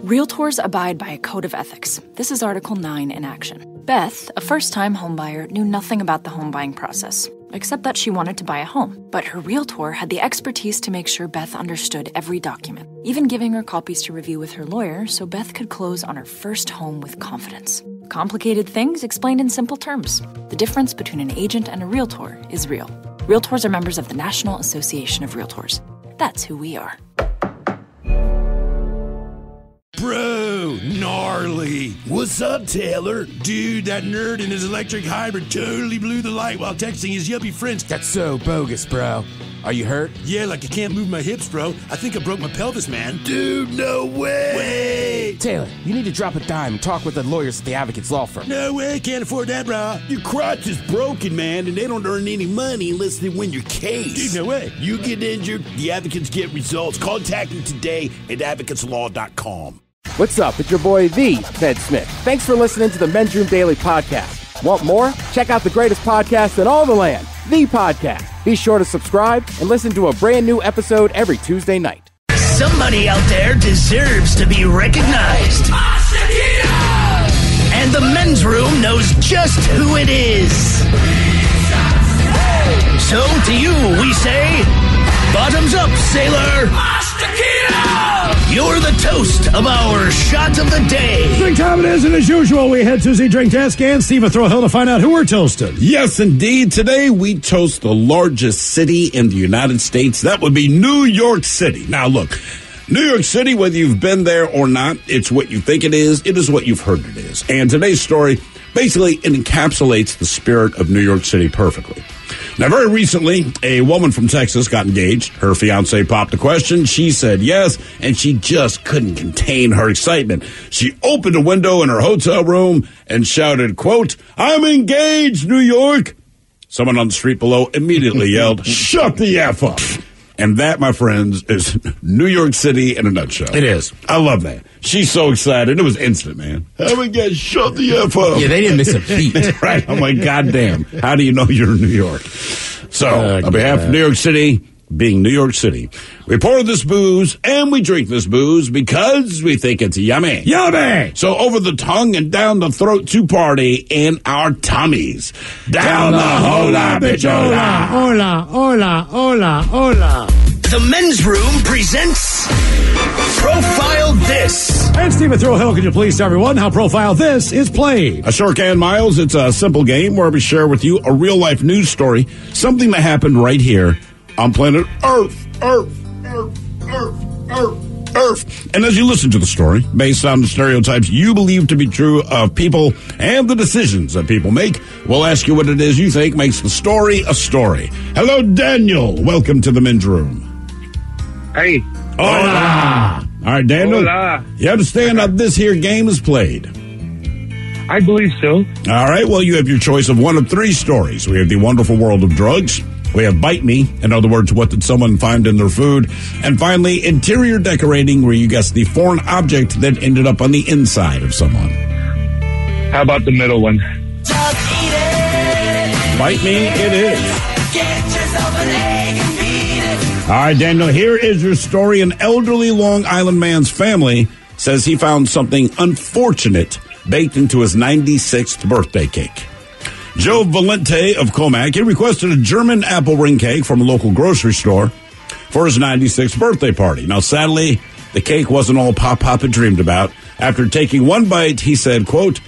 Realtors abide by a code of ethics. This is Article 9 in action. Beth, a first-time homebuyer, knew nothing about the home buying process, except that she wanted to buy a home. But her realtor had the expertise to make sure Beth understood every document, even giving her copies to review with her lawyer so Beth could close on her first home with confidence. Complicated things explained in simple terms. The difference between an agent and a realtor is real. Realtors are members of the National Association of Realtors. That's who we are. Bro, gnarly. What's up, Taylor? Dude, that nerd in his electric hybrid totally blew the light while texting his yuppie friends. That's so bogus, bro. Are you hurt? Yeah, like I can't move my hips, bro. I think I broke my pelvis, man. Dude, no way. Way. Taylor, you need to drop a dime and talk with the lawyers at the Advocates Law Firm. No way, can't afford that, bro. Your crotch is broken, man, and they don't earn any money unless they win your case. Dude, no way. You get injured, the advocates get results. Contact them today at advocateslaw.com. What's up? It's your boy, The Ted Smith. Thanks for listening to the Men's Room Daily Podcast. Want more? Check out the greatest podcast in all the land, The Podcast. Be sure to subscribe and listen to a brand new episode every Tuesday night. Somebody out there deserves to be recognized. And the Men's Room knows just who it is. So to you, we say, bottoms up, sailor. You're the toast of our shot of the day. Drink time it is, and as usual, we head to the drink desk and Steve Throwhill to find out who we're toasting. Yes, indeed. Today we toast the largest city in the United States. That would be New York City. Now, look, New York City, whether you've been there or not, it's what you think it is what you've heard it is. And today's story, basically, it encapsulates the spirit of New York City perfectly. Now, very recently, a woman from Texas got engaged. Her fiancé popped the question. She said yes, and she just couldn't contain her excitement. She opened a window in her hotel room and shouted, quote, "I'm engaged, New York." Someone on the street below immediately yelled, "Shut the F up." And that, my friends, is New York City in a nutshell. It is. I love that. She's so excited. It was instant, man. I'm engaged. Shut the F up. Yeah, they didn't miss a beat. Right. I'm like, goddamn. How do you know you're in New York? So, on behalf of New York City, being New York City, we pour this booze and we drink this booze because we think it's yummy. Yummy! So over the tongue and down the throat to party in our tummies. Down the hola, bichola. Hola, hola, hola, hola. The Men's Room presents Profile This. And Steve Throwhill, could you please tell everyone how Profile This is played? I sure can, Miles. It's a simple game where we share with you a real-life news story, something that happened right here on planet Earth. And as you listen to the story, based on the stereotypes you believe to be true of people and the decisions that people make, we'll ask you what it is you think makes the story a story. Hello, Daniel. Welcome to the Men's Room. Hey. Hola. All right, Daniel. Hola. You understand how this here game is played? I believe so. All right, well, you have your choice of one of three stories. We have the wonderful world of drugs. We have Bite Me, in other words, what did someone find in their food? And finally, interior decorating, where you guess the foreign object that ended up on the inside of someone. How about the middle one? Just eat it. Bite Me, it is. Get yourself an egg and beat it. All right, Daniel, here is your story. An elderly Long Island man's family says he found something unfortunate baked into his 96th birthday cake. Joe Valente of Comac, he requested a German apple ring cake from a local grocery store for his 96th birthday party. Now, sadly, the cake wasn't all Pop had dreamed about. After taking one bite, he said, quote,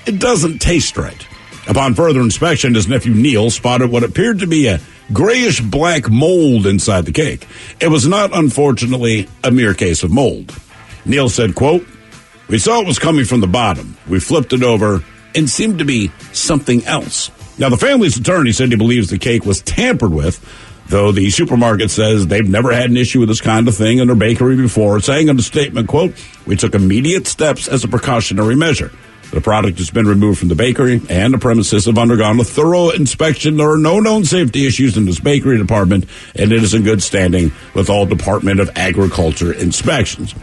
"It doesn't taste right." Upon further inspection, his nephew Neil spotted what appeared to be a grayish-black mold inside the cake. It was not, unfortunately, a mere case of mold. Neil said, quote, "We saw it was coming from the bottom. We flipped it over and seemed to be something else." Now, the family's attorney said he believes the cake was tampered with, though the supermarket says they've never had an issue with this kind of thing in their bakery before, saying in a statement, quote, "We took immediate steps as a precautionary measure. The product has been removed from the bakery, and the premises have undergone a thorough inspection. There are no known safety issues in this bakery department, and it is in good standing with all Department of Agriculture inspections."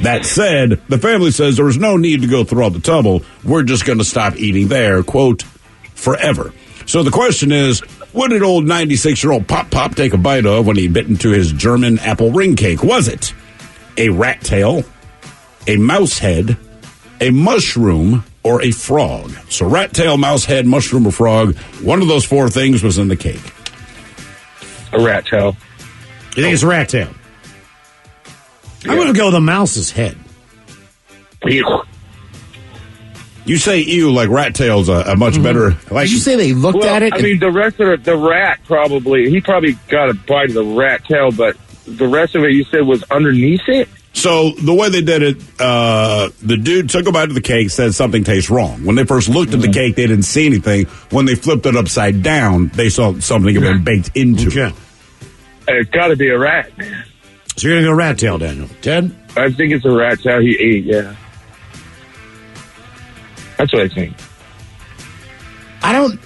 That said, the family says there is no need to go through all the trouble. We're just going to stop eating there, quote, forever. So the question is, what did old 96-year-old Pop take a bite of when he bit into his German apple ring cake? Was it a rat tail, a mouse head, a mushroom, or a frog. So rat tail, mouse head, mushroom, or frog. One of those four things was in the cake. A rat tail. You think it's a rat tail? I'm going to go with a mouse's head. Ew. You say ew, like rat tail's a much better. Like, Did you say they looked at it? I mean, the rest of the rat he probably got a bite of the rat tail, but the rest of it you said was underneath it? So the way they did it, the dude took a bite of the cake, said something tastes wrong. When they first looked at the cake, they didn't see anything. When they flipped it upside down, they saw something had been baked into it. It's got to be a rat. So you're going to go rat tail, Daniel. Ted? I think it's a rat tail he ate, yeah. That's what I think. I don't...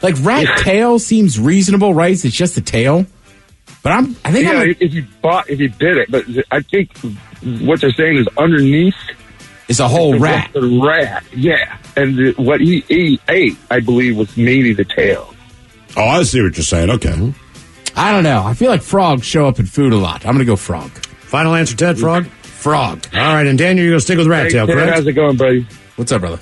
Like, rat tail seems reasonable, right? It's just a tail. But I think if you bit it, but I think what they're saying is underneath is a whole rat. The rat, yeah. And what he ate, I believe, was maybe the tail. Oh, I see what you're saying. Okay. I don't know. I feel like frogs show up in food a lot. I'm going to go frog. Final answer, Ted, frog? Frog. All right, and Daniel, you're going to stick with rat tail, correct? How's it going, buddy? What's up, brother?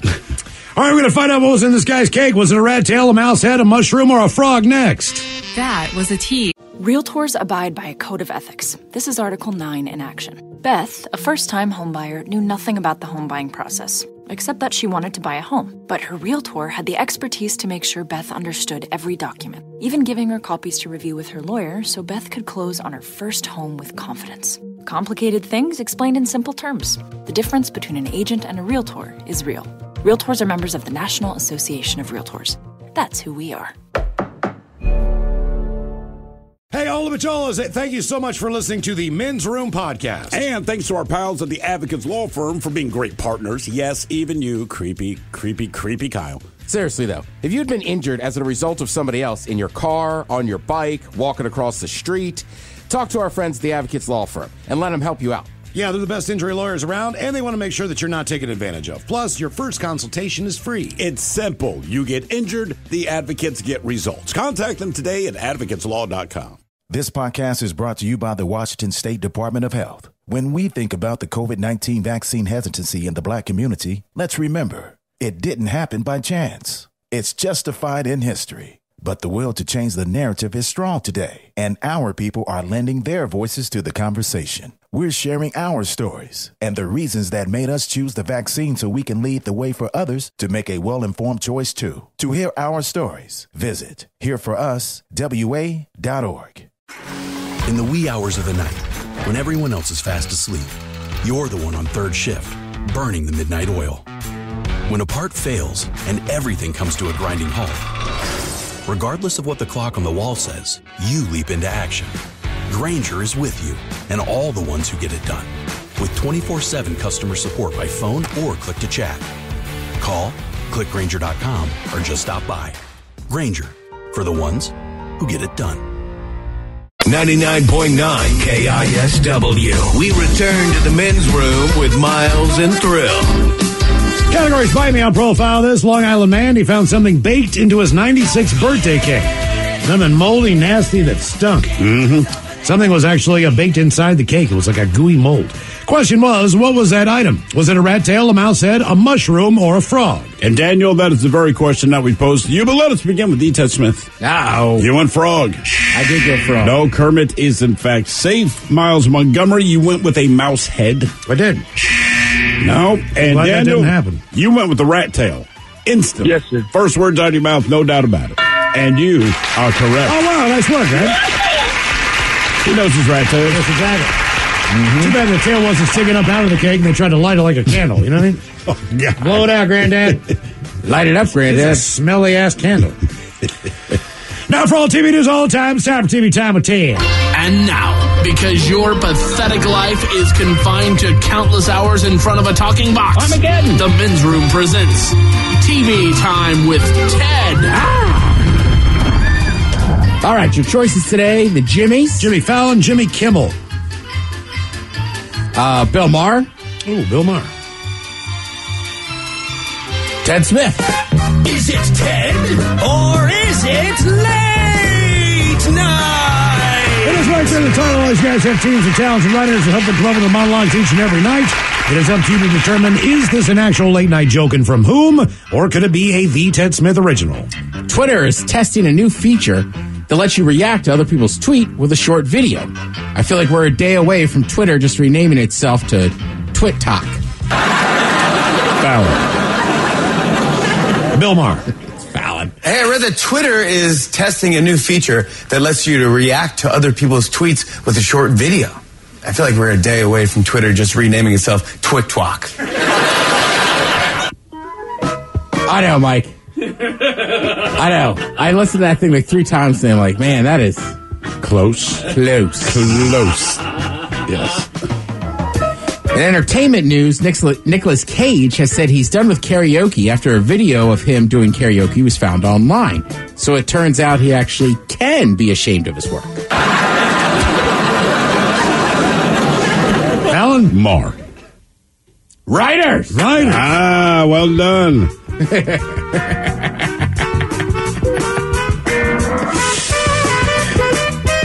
All right, we're going to find out what was in this guy's cake. Was it a rat tail, a mouse head, a mushroom, or a frog next? That was a tease. Realtors abide by a code of ethics. This is Article 9 in action. Beth, a first-time homebuyer, knew nothing about the home buying process, except that she wanted to buy a home. But her realtor had the expertise to make sure Beth understood every document, even giving her copies to review with her lawyer so Beth could close on her first home with confidence. Complicated things explained in simple terms. The difference between an agent and a realtor is real. Realtors are members of the National Association of Realtors. That's who we are. Hey, all of it, thank you so much for listening to the Men's Room Podcast. And thanks to our pals at the Advocates Law Firm for being great partners. Yes, even you, creepy Kyle. Seriously, though, if you had been injured as a result of somebody else in your car, on your bike, walking across the street, talk to our friends at the Advocates Law Firm and let them help you out. Yeah, they're the best injury lawyers around, and they want to make sure that you're not taken advantage of. Plus, your first consultation is free. It's simple. You get injured, the advocates get results. Contact them today at advocateslaw.com. This podcast is brought to you by the Washington State Department of Health. When we think about the COVID-19 vaccine hesitancy in the Black community, let's remember, it didn't happen by chance. It's justified in history. But the will to change the narrative is strong today, and our people are lending their voices to the conversation. We're sharing our stories and the reasons that made us choose the vaccine so we can lead the way for others to make a well-informed choice too. To hear our stories, visit hereforuswa.org. In the wee hours of the night, when everyone else is fast asleep, you're the one on third shift, burning the midnight oil. When a part fails and everything comes to a grinding halt, regardless of what the clock on the wall says, you leap into action. Grainger is with you and all the ones who get it done. With 24/7 customer support by phone or click to chat. Call, click Grainger.com, or just stop by. Grainger, for the ones who get it done. 99.9 KISW. We return to the men's room with Miles and Thrill. Categories by me on profile. This Long Island man, he found something baked into his 96th birthday cake. Something moldy, nasty that stunk. Something was actually baked inside the cake. It was like a gooey mold. Question was, what was that item? Was it a rat tail, a mouse head, a mushroom, or a frog? And Daniel, that is the very question that we posed to you. But let us begin with Ted Smith. No. You went frog. I did go frog. No, Kermit is in fact safe. Miles Montgomery, you went with a mouse head. I did. No, and Daniel, that didn't happen. You went with the rat tail. Instant. Yes, sir. First words out of your mouth, no doubt about it. And you are correct. Oh, wow, nice work, man. He knows his rat tail. Yes, exactly. Too bad the tail wasn't sticking up out of the cake and they tried to light it like a candle, you know what I mean? Oh, God. Blow it out, Granddad. Light it up, Granddad. It's a smelly-ass candle. Now, for all TV news all the time, it's time for TV Time with Ted. And now, because your pathetic life is confined to countless hours in front of a talking box, Armageddon. The Men's Room presents TV Time with Ted. All right, your choices today, the Jimmys. Jimmy Fallon, Jimmy Kimmel. Bill Maher. Ooh, Bill Maher. Ted Smith. Is it Ted or is it late night? It is right there in the title. All these guys have teams of talents and writers that help them come up with the monologues each and every night. It is up to you to determine, is this an actual late-night joke and from whom, or could it be a The Ted Smith original? Twitter is testing a new feature that lets you react to other people's tweet with a short video. I feel like we're a day away from Twitter just renaming itself to TwitTok. Fallon. Bill Maher. Fallon. Hey, I read that Twitter is testing a new feature that lets you to react to other people's tweets with a short video. I feel like we're a day away from Twitter just renaming itself TwitTok. I know, Mike. I know. I listened to that thing like 3 times and I'm like, man, that is Close. Yes. In entertainment news, Nicolas Cage has said he's done with karaoke after a video of him doing karaoke was found online. So it turns out he actually can be ashamed of his work. Fallon? Mar. Writers! Ah, well done.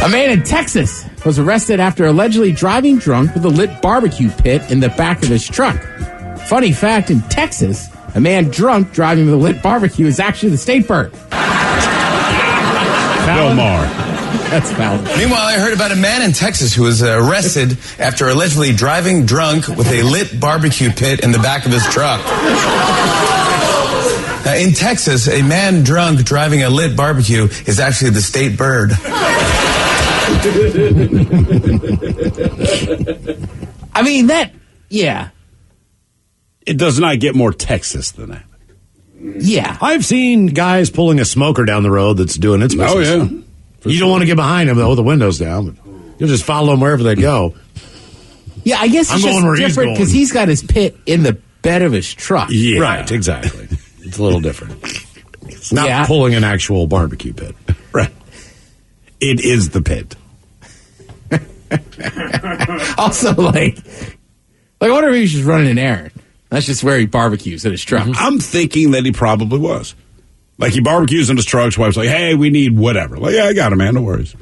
A man in Texas was arrested after allegedly driving drunk with a lit barbecue pit in the back of his truck. Funny fact, in Texas, a man drunk driving with a lit barbecue is actually the state bird. Bill Maher. That's valid. Meanwhile, I heard about a man in Texas who was arrested after allegedly driving drunk with a lit barbecue pit in the back of his truck. In Texas, a man drunk driving a lit barbecue is actually the state bird. I mean, yeah. It does not get more Texas than that. Yeah. I've seen guys pulling a smoker down the road that's doing its business. Oh, yeah. You don't want to get behind them, though, with the windows down. But you'll just follow them wherever they go. Yeah, I guess it's just different because he's got his pit in the bed of his truck. Yeah. Right, exactly. It's a little different. It's not pulling an actual barbecue pit. Right. It is the pit. Also, I wonder if he's just running an errand. That's just where he barbecues at his truck. I'm thinking that he probably was. Like, he barbecues in his truck. His wife's like, hey, we need whatever. Like, yeah, I got it, man. No worries.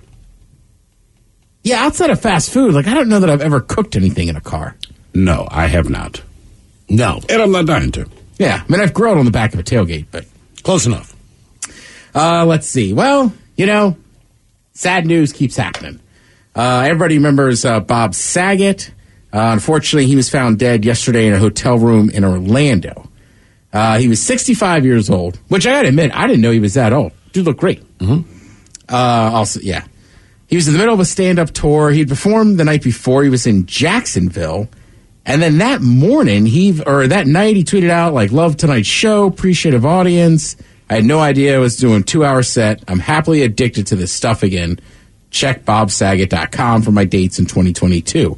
Yeah, outside of fast food, I don't know that I've ever cooked anything in a car. No, I have not. No. And I'm not dying to. Yeah, I mean, I've grilled on the back of a tailgate, but... Close enough. Let's see. Well, sad news keeps happening. Everybody remembers Bob Saget. Unfortunately, he was found dead yesterday in a hotel room in Orlando. He was 65 years old, which I gotta admit, I didn't know he was that old. Dude looked great. Also, yeah. He was in the middle of a stand-up tour. He'd performed the night before. He was in Jacksonville. And then that morning, that night, he tweeted out, love tonight's show, appreciative audience. I had no idea I was doing a 2-hour set. I'm happily addicted to this stuff again. Check bobsaget.com for my dates in 2022.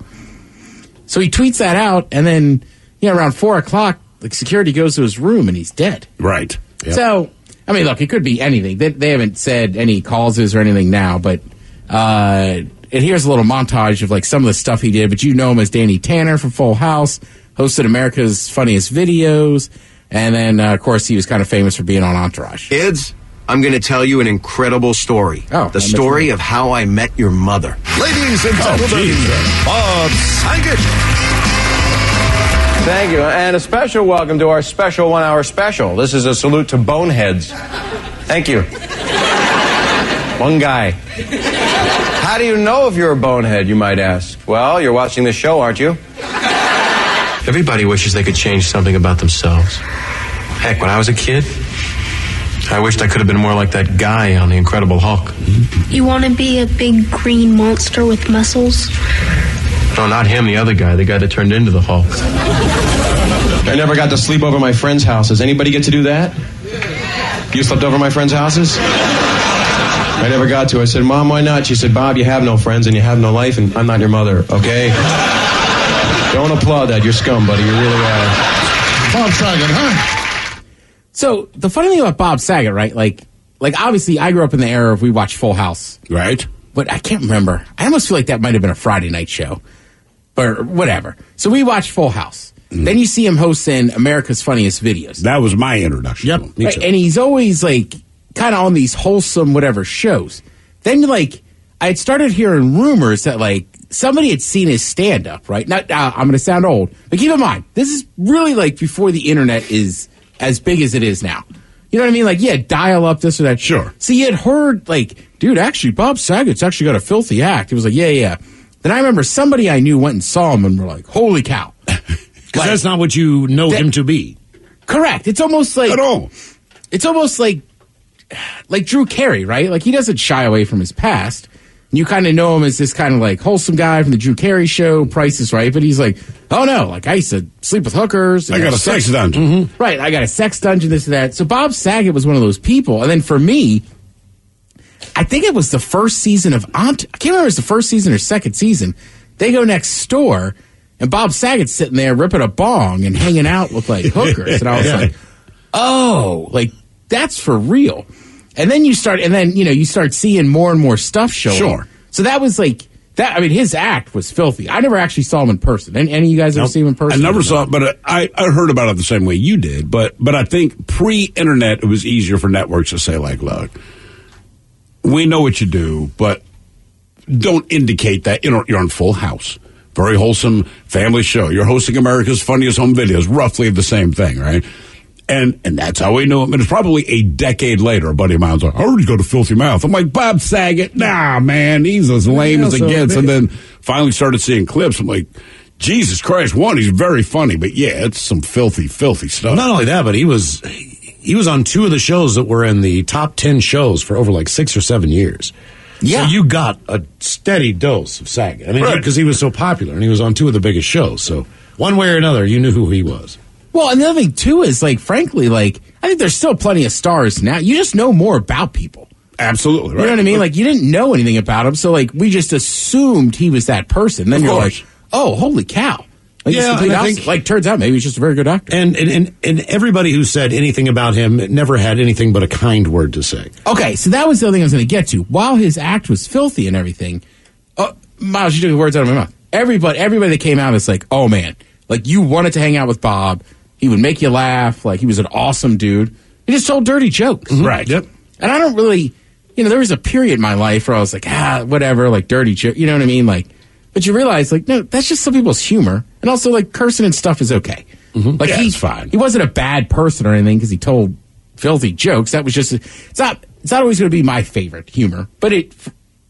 So he tweets that out, and then, around 4 o'clock, security goes to his room, and he's dead. Right. Yep. So, I mean, look, it could be anything. They haven't said any causes or anything now, but and here's a little montage of, some of the stuff he did. But you know him as Danny Tanner from Full House, hosted America's Funniest Videos, and then, of course, he was kind of famous for being on Entourage. Kids, I'm going to tell you an incredible story. The story of how I met your mother. Ladies and gentlemen, Bob Saget. Thank you, and a special welcome to our special 1-hour special. This is a salute to boneheads. Thank you. One guy. How do you know if you're a bonehead, you might ask? Well, you're watching the show, aren't you? Everybody wishes they could change something about themselves. Heck, when I was a kid, I wished I could have been more like that guy on The Incredible Hulk. You want to be a big green monster with muscles? No, not him, the other guy, the guy that turned into the Hulk. I never got to sleep over my friends' houses. Anybody get to do that? You slept over my friends' houses? I never got to. I said, Mom, why not? She said, Bob, you have no friends and you have no life, and I'm not your mother, okay? Don't applaud that. You're scum, buddy. You really are. Bob Saget, huh? So, the funny thing about Bob Saget, right? Obviously, I grew up in the era of we watched Full House. Right. But I can't remember. I almost feel like that might have been a Friday night show. Or whatever. So we watched Full House. Then you see him hosting America's Funniest Videos. That was my introduction. Yep. Me too. And he's always, kind of on these wholesome whatever shows. Then, I had started hearing rumors that, somebody had seen his stand-up, right? Now, I'm going to sound old, but keep in mind, this is really like before the internet is as big as it is now. You know what I mean? Like, yeah, dial up this or that. Sure. So you had heard, like, dude, actually, Bob Saget's actually got a filthy act. It was like, yeah. Then I remember somebody I knew went and saw him and were like, holy cow. Because that's not what you know him to be. Correct. It's almost like... At all. It's almost like Drew Carey, right? Like, he doesn't shy away from his past. You kind of know him as this kind of like wholesome guy from the Drew Carey show, Price is Right, but he's like, oh no, like I used to sleep with hookers. I got a sex dungeon. Mm-hmm. Right, I got a sex dungeon, this and that. So Bob Saget was one of those people. And then for me, I think it was the first season of I can't remember if it was the first season or second season. They go next door, and Bob Saget's sitting there ripping a bong and hanging out with like hookers. And I was like, oh, like that's for real. And then you start seeing more and more stuff showing. Sure. So that was like that. I mean, his act was filthy. I never actually saw him in person. Any of you guys ever see him in person? I never saw it, but I heard about it the same way you did. But I think pre-internet, it was easier for networks to say, like, look, we know what you do, but don't indicate that you're on Full House. Very wholesome family show. You're hosting America's Funniest Home Videos, roughly the same thing, right? And that's how we knew him. And it's probably a decade later, a buddy of mine's like, I already go to Filthy Mouth. I'm like, Bob Saget, nah, man, he's as lame as it gets. And then finally started seeing clips. I'm like, Jesus Christ, one, he's very funny, but yeah, it's some filthy, filthy stuff. Not only that, but he was on two of the shows that were in the top 10 shows for over like 6 or 7 years. Yeah. So you got a steady dose of Saget. I mean, because he was so popular and he was on two of the biggest shows. So one way or another, you knew who he was. Well, and the other thing, too, is, like, frankly, like, I think there's still plenty of stars now. You just know more about people. Absolutely, right. You know what I mean? Like, you didn't know anything about him, so, like, we just assumed he was that person. Then you're like, oh, holy cow. Like, yeah, and I think, like, turns out maybe he's just a very good actor. And everybody who said anything about him never had anything but a kind word to say. Okay, so that was the other thing I was going to get to. While his act was filthy and everything, Miles, you took the words out of my mouth. Everybody that came out is like, oh, man, like, you wanted to hang out with Bob. He would make you laugh. Like, he was an awesome dude. He just told dirty jokes. Mm-hmm. Right. Yep. And I don't really, there was a period in my life where I was like, whatever, like dirty joke. You know what I mean? Like, but you realize, like, no, that's just some people's humor. And also, like, cursing and stuff is okay. Mm-hmm. Like, he's fine. He wasn't a bad person or anything because he told filthy jokes. That was just, it's not always going to be my favorite humor, but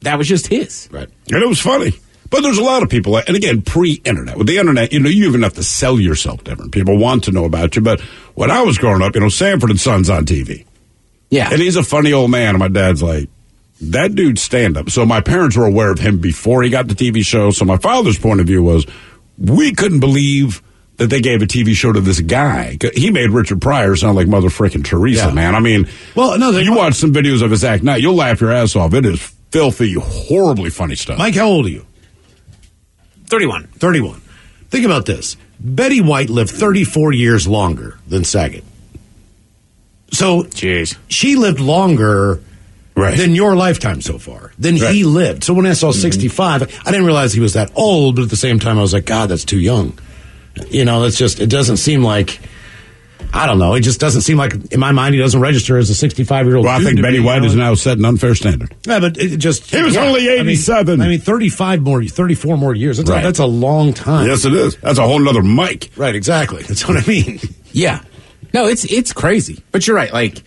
that was just his. Right. And it was funny. But there's a lot of people, and again, pre-internet. With the internet, you even have to sell yourself different. People want to know about you. But when I was growing up, Sanford and Son's on TV. Yeah. And he's a funny old man. And my dad's like, that dude's stand-up. So my parents were aware of him before he got the TV show. So my father's point of view was, we couldn't believe that they gave a TV show to this guy. He made Richard Pryor sound like Mother frickin' Teresa, man. I mean, well, no, you watch some videos of his act now, you'll laugh your ass off. It is filthy, horribly funny stuff. Mike, how old are you? 31. Think about this. Betty White lived 34 years longer than Saget. So she lived longer than your lifetime so far, than he lived. So when I saw 65, I didn't realize he was that old, but at the same time, I was like, God, that's too young. That's just, it doesn't seem like, I don't know. It just doesn't seem like, in my mind, he doesn't register as a 65-year-old. Well, I think Betty White is now set an unfair standard. Yeah, but it just... He was only 87. I mean, 34 more years. That's a long time. Yes, it is. That's a whole nother mic. Right, exactly. That's what I mean. Yeah. No, it's crazy. But you're right. Like,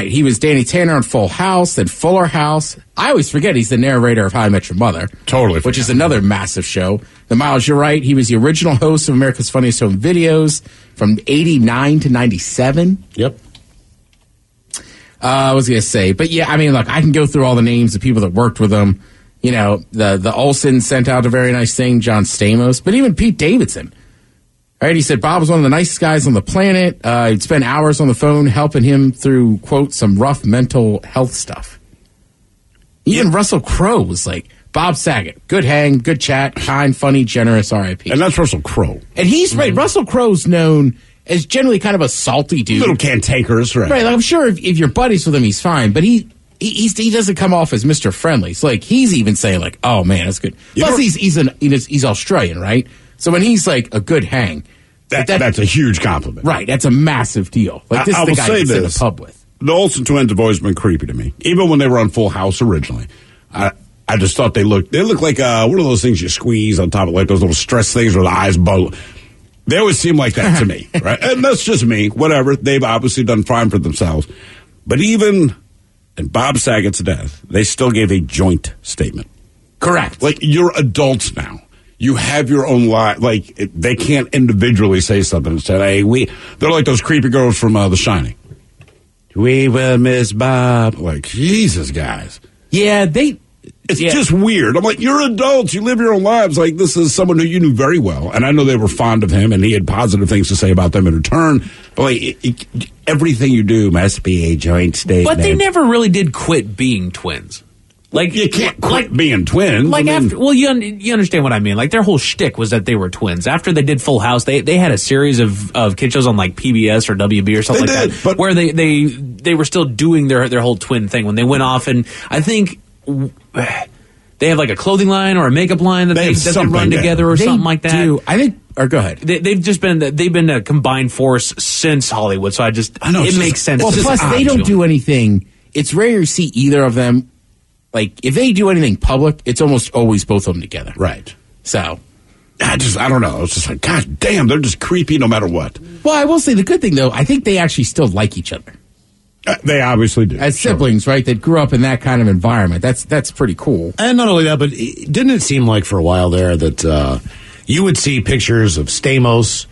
he was Danny Tanner on Full House, then Fuller House. I always forget he's the narrator of How I Met Your Mother. Totally. Which is another massive show. The Miles, you're right. He was the original host of America's Funniest Home Videos from 89 to 97. Yep. I was going to say, but yeah, I mean, look, I can go through all the names of people that worked with him. The Olsen sent out a very nice thing, John Stamos, but even Pete Davidson. Right, he said Bob was one of the nicest guys on the planet. He'd spend hours on the phone helping him through, quote, some rough mental health stuff. Even Russell Crowe was like, Bob Saget, good hang, good chat, kind, funny, generous, R.I.P. And that's Russell Crowe. And he's right. Russell Crowe's known as generally kind of a salty dude. Little cantankerous, right? Right, like I'm sure if you're buddies with him, he's fine. But he doesn't come off as Mr. Friendly. So like he's even saying like, oh man, that's good. Plus he's Australian, right? So when he's like a good hang, that's a huge compliment. Right, that's a massive deal. Like this is the guy he's in the pub with. The Olsen twins have always been creepy to me. Even when they were on Full House originally. I I just thought they looked like one of those things you squeeze on top of, like those little stress things where the eyes bulge. They always seem like that to me, right? And that's just me. Whatever. They've obviously done fine for themselves. But even in Bob Saget's death, they still gave a joint statement. Correct. Like, you're adults now. You have your own life. Like, they can't individually say something and say, hey, they're like those creepy girls from The Shining. We will miss Bob. Like, Jesus, guys. Yeah, It's just weird. I'm like, you're adults. You live your own lives. Like, this is someone who you knew very well. And I know they were fond of him, and he had positive things to say about them in return. But, like, everything you do must be a joint statement. But they never really did quit being twins. Like, you can't quit being twins. Like, you understand what I mean. Like, their whole shtick was that they were twins. After they did Full House, they had a series of kid shows on, like, PBS or WB or something like that, where they were still doing their whole twin thing when they went off. And I think they have, like, a clothing line or a makeup line that they run together or something like that. I think, or go ahead. They've been a combined force since Hollywood, so it makes sense. Well, plus they don't do anything. It's rare you see either of them. Like, if they do anything public, it's almost always both of them together. Right. So, I don't know. It's just like, God damn, they're just creepy no matter what. Well, I will say the good thing, though, I think they actually still like each other. They obviously do. As siblings, right, that grew up in that kind of environment. That's pretty cool. And not only that, but didn't it seem like for a while there that you would see pictures of Stamos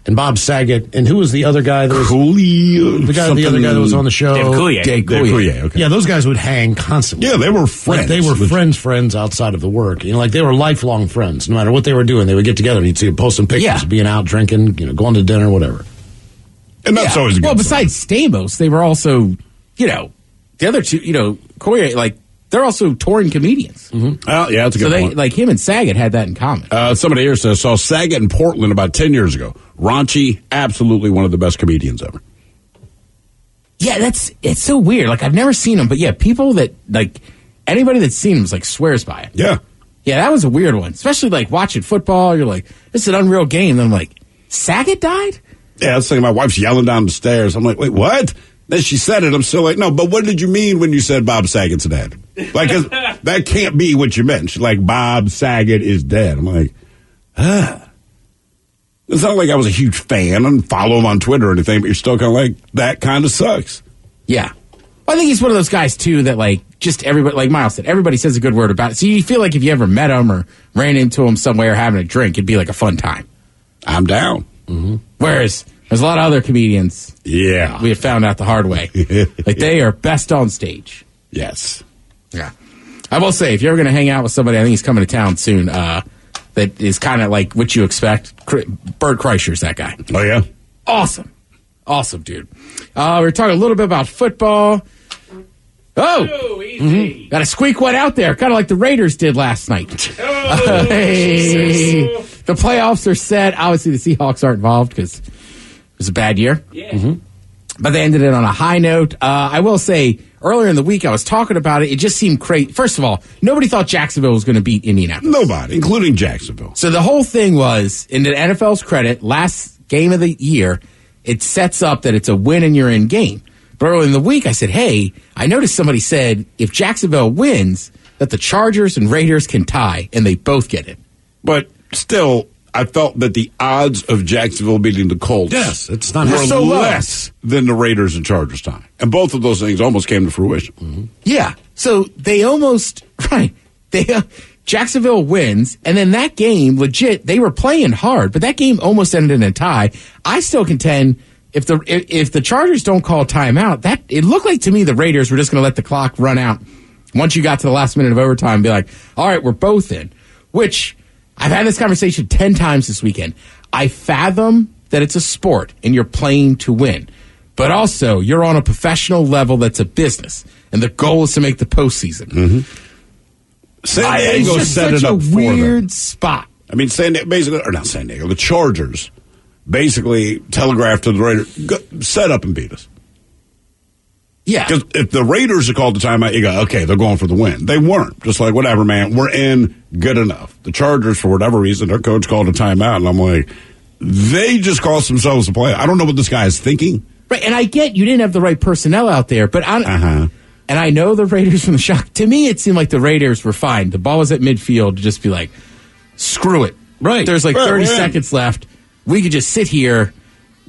and Bob Saget, and who was the other guy that was the other guy that was on the show? Dave Coulier. Okay. Yeah, those guys would hang constantly. Yeah, they were friends. Like they were friends outside of the work. You know, like they were lifelong friends. No matter what they were doing, they would get together and you'd see them posting pictures of being out drinking, going to dinner, whatever. And that's always a good sign. Besides Stamos, they were also, the other two, Coulier, like, they're also touring comedians. Mm-hmm. Well, yeah, that's a good point. Like him and Saget had that in common. Somebody here saw Saget in Portland about 10 years ago. Raunchy, absolutely one of the best comedians ever. Yeah, it's so weird. Like, I've never seen him, but yeah, people that, like, anybody that's seen him is like swears by it. Yeah. Yeah, that was a weird one. Especially, like, watching football, you're like, this is an unreal game. Then I'm like, Saget died? Yeah, I was thinking my wife's yelling down the stairs. I'm like, wait, what? Then she said it. I'm still like, no, but what did you mean when you said Bob Saget's dead? Like, that can't be what you meant. She's like, Bob Saget is dead. I'm like, It's not like I was a huge fan and follow him on Twitter or anything, but you're still kind of like, that kind of sucks. Yeah. Well, I think he's one of those guys, too, that, like, just everybody, like Miles said, everybody says a good word about it. So you feel like if you ever met him or ran into him somewhere having a drink, it'd be like a fun time. I'm down. Mm-hmm. Whereas there's a lot of other comedians. Yeah. We have found out the hard way. Like, they are best on stage. Yes. Yeah. I will say, if you're ever going to hang out with somebody, I think he's coming to town soon, that is kind of like what you expect. Bert Kreischer's that guy. Oh, yeah? Awesome. Awesome, dude. We're talking a little bit about football. Oh! Easy. Got to squeak one out there, kind of like the Raiders did last night. Hey. The playoffs are set. Obviously, the Seahawks aren't involved because it was a bad year. Yeah. Mm-hmm. But they ended it on a high note. I will say, earlier in the week, I was talking about it. It just seemed crazy. First of all, nobody thought Jacksonville was going to beat Indianapolis. Nobody, including Jacksonville. So the whole thing was, in the NFL's credit, last game of the year, it sets up that it's a win and you're in game. But earlier in the week, I said, hey, I noticed somebody said if Jacksonville wins, that the Chargers and Raiders can tie, and they both get it. But still, I felt that the odds of Jacksonville beating the Colts it's not were so less than the Raiders and Chargers tie. And both of those things almost came to fruition. Mm-hmm. Yeah. So they almost, Jacksonville wins, and then that game, legit, they were playing hard, but that game almost ended in a tie. I still contend if the Chargers don't call timeout, that it looked like to me the Raiders were just going to let the clock run out once you got to the last minute of overtime and be like, all right, we're both in, which I've had this conversation 10 times this weekend. I fathom that it's a sport and you're playing to win, but also you're on a professional level that's a business, and the goal is to make the postseason. Mm-hmm. San Diego set it up for them. Weird spot. I mean, the Chargers basically telegraphed to the Raiders, set up and beat us. Yeah. Because if the Raiders had called the timeout, you go, okay, they're going for the win. They weren't. Just like, whatever, man, we're in, good enough. The Chargers, for whatever reason, their coach called a timeout, and I'm like, they just cost themselves the play. I don't know what this guy is thinking. Right, and I get you didn't have the right personnel out there, but And I know the Raiders from the shock. To me, it seemed like the Raiders were fine. The ball was at midfield to just be like, screw it. Right. There's like 30 seconds left. We could just sit here,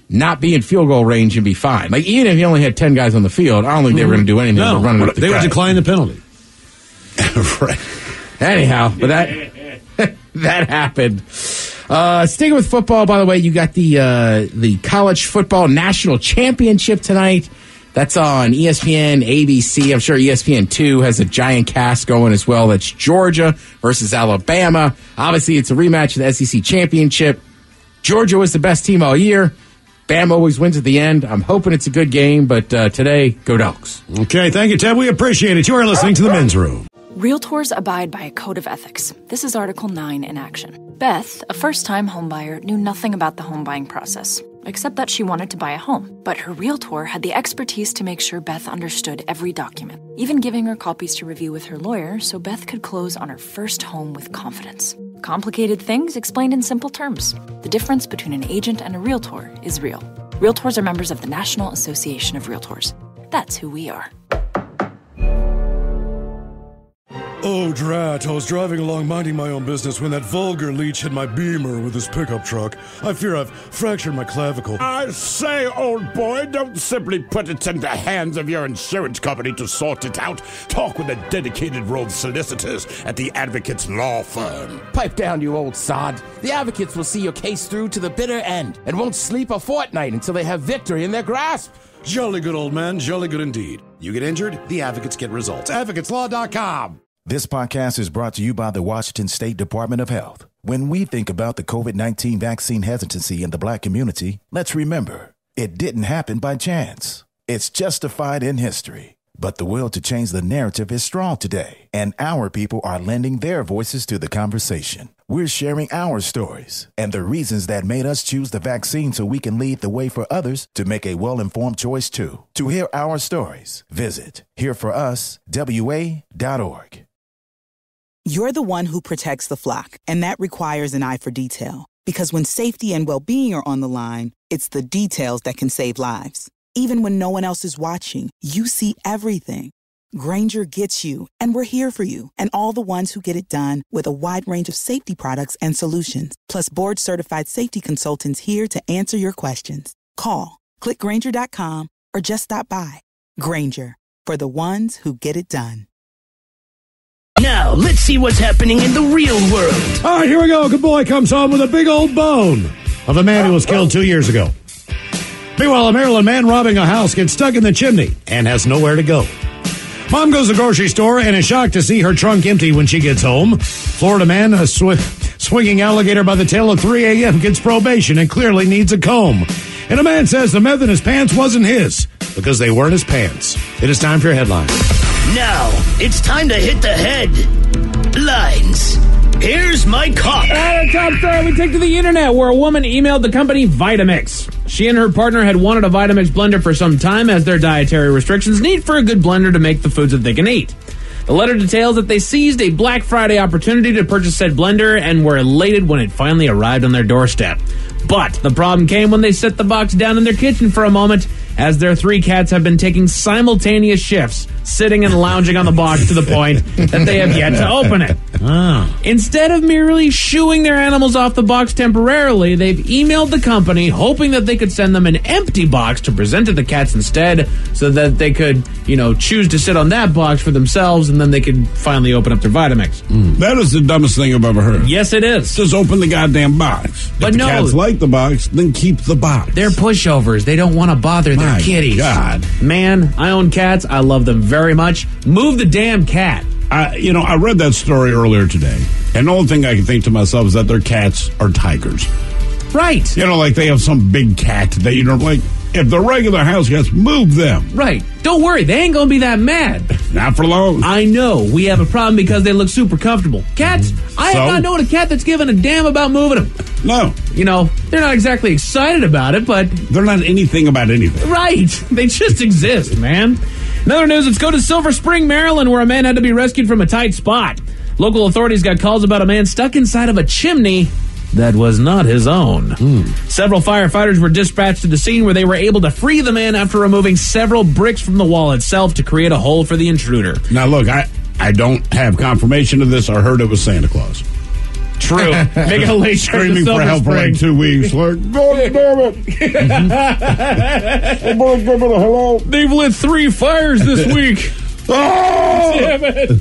not be in field goal range and be fine. Like, even if you only had 10 guys on the field, I don't think they were going to do anything but run it up the They would decline the penalty. Right. Anyhow, but that happened. Sticking with football, by the way, you got the college football national championship tonight. That's on ESPN, ABC. I'm sure ESPN2 has a giant cast going as well. That's Georgia versus Alabama. Obviously, it's a rematch of the SEC championship. Georgia was the best team all year. Bama always wins at the end. I'm hoping it's a good game, but today, go Dogs. Okay, thank you, Ted. We appreciate it. You are listening to The Men's Room. Realtors abide by a code of ethics. This is Article 9 in action. Beth, a first-time homebuyer, knew nothing about the home buying process, except that she wanted to buy a home. But her realtor had the expertise to make sure Beth understood every document, even giving her copies to review with her lawyer so Beth could close on her first home with confidence. Complicated things explained in simple terms. The difference between an agent and a realtor is real. Realtors are members of the National Association of Realtors. That's who we are. Oh, drat. I was driving along minding my own business when that vulgar leech hit my Beamer with his pickup truck. I fear I've fractured my clavicle. I say, old boy, don't simply put it in the hands of your insurance company to sort it out. Talk with a dedicated row of solicitors at the Advocates Law Firm. Pipe down, you old sod. The Advocates will see your case through to the bitter end and won't sleep a fortnight until they have victory in their grasp. Jolly good, old man. Jolly good indeed. You get injured, the Advocates get results. AdvocatesLaw.com. This podcast is brought to you by the Washington State Department of Health. When we think about the COVID-19 vaccine hesitancy in the Black community, let's remember, it didn't happen by chance. It's justified in history. But the will to change the narrative is strong today, and our people are lending their voices to the conversation. We're sharing our stories and the reasons that made us choose the vaccine so we can lead the way for others to make a well-informed choice too. To hear our stories, visit hereforuswa.org. You're the one who protects the flock, and that requires an eye for detail. Because when safety and well-being are on the line, it's the details that can save lives. Even when no one else is watching, you see everything. Grainger gets you, and we're here for you, and all the ones who get it done with a wide range of safety products and solutions, plus board-certified safety consultants here to answer your questions. Call, click Grainger.com, or just stop by. Grainger, for the ones who get it done. Now, let's see what's happening in the real world. All right, here we go. Good boy comes home with a big old bone of a man who was killed 2 years ago. Meanwhile, a Maryland man robbing a house gets stuck in the chimney and has nowhere to go. Mom goes to the grocery store and is shocked to see her trunk empty when she gets home. Florida man, a swinging alligator by the tail at 3 a.m., gets probation and clearly needs a comb. And a man says the meth in his pants wasn't his because they weren't his pants. It is time for your headlines. Now, it's time to hit the headlines. Here's my cop. At a top story, we take to the internet where a woman emailed the company Vitamix. She and her partner had wanted a Vitamix blender for some time as their dietary restrictions need for a good blender to make the foods that they can eat. The letter details that they seized a Black Friday opportunity to purchase said blender and were elated when it finally arrived on their doorstep. But the problem came when they set the box down in their kitchen for a moment, as their 3 cats have been taking simultaneous shifts, sitting and lounging on the box to the point that they have yet to open it. Instead of merely shooing their animals off the box temporarily, they've emailed the company hoping that they could send them an empty box to present to the cats instead so that they could, choose to sit on that box for themselves and then they could finally open up their Vitamix. That is the dumbest thing I've ever heard. Yes, it is. Just open the goddamn box. But if the no. cats like the box, then keep the box. They're pushovers. They don't want to bother their kitties. God. Man, I own cats. I love them very much. Move the damn cat. I read that story earlier today, and the only thing I can think to myself is that their cats are tigers. Right. Like they have some big cat that if they're regular house cats, move them. Right. Don't worry, they ain't gonna be that mad. Not for long. I know. We have a problem because they look super comfortable. Cats, I have not known a cat that's given a damn about moving them. No. They're not exactly excited about it, but... They're not anything about anything. Right. They just exist, man. In other news, let's go to Silver Spring, Maryland, where a man had to be rescued from a tight spot. Local authorities got calls about a man stuck inside of a chimney that was not his own. Several firefighters were dispatched to the scene where they were able to free the man after removing several bricks from the wall itself to create a hole for the intruder. Now, look, I don't have confirmation of this. I heard it was Santa Claus. True. Making a late screaming for help for like 2 weeks. Like, God damn it. Hello. They've lit 3 fires this week. Oh! Damn it.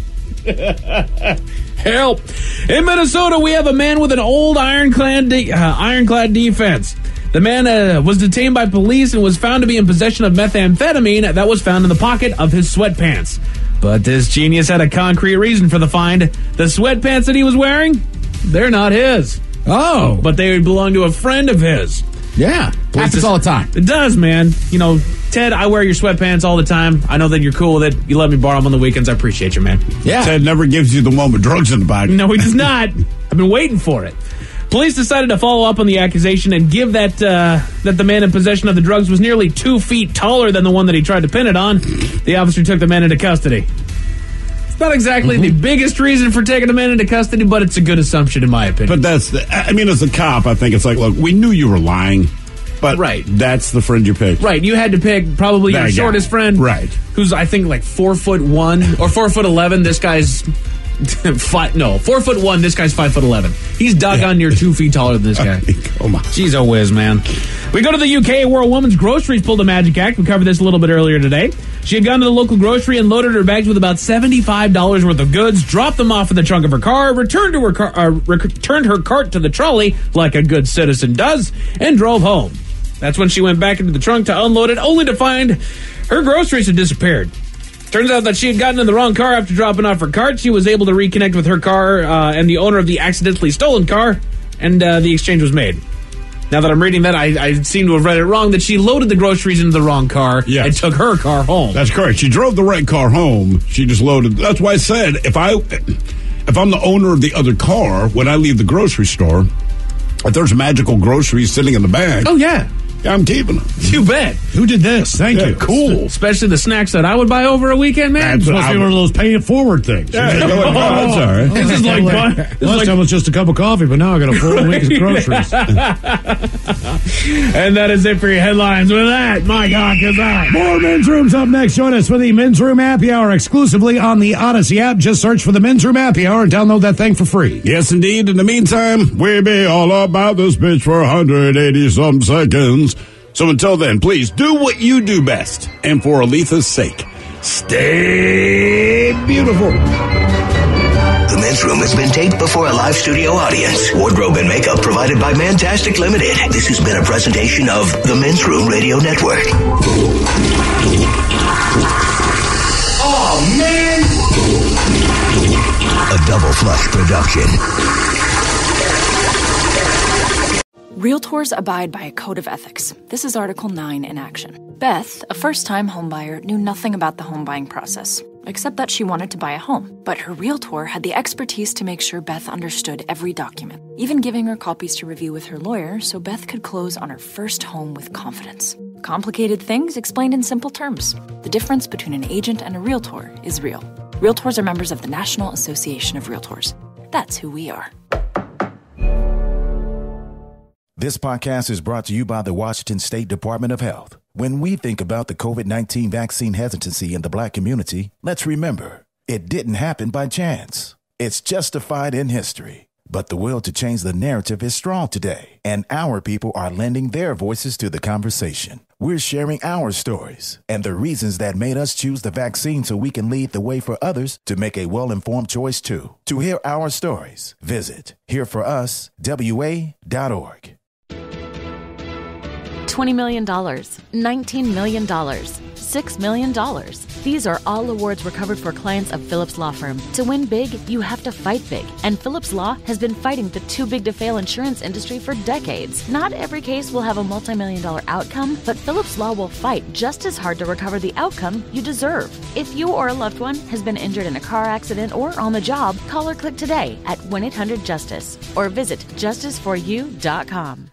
Help. In Minnesota, we have a man with an old ironclad defense. The man was detained by police and was found to be in possession of methamphetamine that was found in the pocket of his sweatpants. But this genius had a concrete reason for the find. The sweatpants that he was wearing, they're not his. Oh. But they belong to a friend of his. Yeah. Happens all the time. It does, man. You know, Ted, I wear your sweatpants all the time. I know that you're cool with it. You let me borrow them on the weekends. I appreciate you, man. Yeah. Ted never gives you the one with drugs in the bag. No, he does not. I've been waiting for it. Police decided to follow up on the accusation and give that the man in possession of the drugs was nearly 2 feet taller than the one that he tried to pin it on. The officer took the man into custody. It's not exactly the biggest reason for taking a man into custody, but it's a good assumption in my opinion. But as a cop, I think it's like, look, we knew you were lying, but that's the friend you picked. Right, you had to pick probably your shortest friend. Right. Who's, I think, like 4'1" or 4'11". This guy's 4'1". This guy's 5'11". He's doggone near 2 feet taller than this guy. Come on. Jeez, oh whiz, man. We go to the UK where a woman's groceries pulled a magic act. We covered this a little bit earlier today. She had gone to the local grocery and loaded her bags with about $75 worth of goods, dropped them off in the trunk of her car, returned her cart to the trolley like a good citizen does, and drove home. That's when she went back into the trunk to unload it, only to find her groceries had disappeared. Turns out that she had gotten in the wrong car after dropping off her cart. She was able to reconnect with her car and the owner of the accidentally stolen car, and the exchange was made. Now that I'm reading that, I seem to have read it wrong, that she loaded the groceries into the wrong car and took her car home. That's correct. She drove the right car home. She just loaded. That's why I said, if I'm the owner of the other car, when I leave the grocery store, if there's magical groceries sitting in the bag. Oh, yeah. I'm keeping them. You bet. Who did this? Thank you. Cool. Especially the snacks that I would buy over a weekend, man. It's supposed to be one of those pay it forward things. Yeah, that's all right. This is like last time it was just a cup of coffee, but now I got a full week of groceries. And that is it for your headlines. With that, my God, goes on. More Men's Room's up next. Join us for the Men's Room Happy Hour exclusively on the Odyssey app. Just search for the Men's Room Happy Hour and download that thing for free. Yes, indeed. In the meantime, we be all about this bitch for 180-some seconds. So until then, please do what you do best. And for Aletha's sake, stay beautiful. The Men's Room has been taped before a live studio audience. Wardrobe and makeup provided by Mantastic Limited. This has been a presentation of the Men's Room Radio Network. Oh, man! A Double Flush production. Realtors abide by a code of ethics. This is Article 9 in action. Beth, a first-time homebuyer, knew nothing about the home buying process, except that she wanted to buy a home. But her realtor had the expertise to make sure Beth understood every document, even giving her copies to review with her lawyer so Beth could close on her first home with confidence. Complicated things explained in simple terms. The difference between an agent and a realtor is real. Realtors are members of the National Association of Realtors. That's who we are. This podcast is brought to you by the Washington State Department of Health. When we think about the COVID-19 vaccine hesitancy in the Black community, let's remember, it didn't happen by chance. It's justified in history. But the will to change the narrative is strong today, and our people are lending their voices to the conversation. We're sharing our stories and the reasons that made us choose the vaccine so we can lead the way for others to make a well-informed choice too. To hear our stories, visit hereforuswa.org. $20 million, $19 million, $6 million. These are all awards recovered for clients of Phillips Law Firm. To win big, you have to fight big. And Phillips Law has been fighting the too-big-to-fail insurance industry for decades. Not every case will have a multi-million-dollar outcome, but Phillips Law will fight just as hard to recover the outcome you deserve. If you or a loved one has been injured in a car accident or on the job, call or click today at 1-800-JUSTICE or visit justiceforyou.com.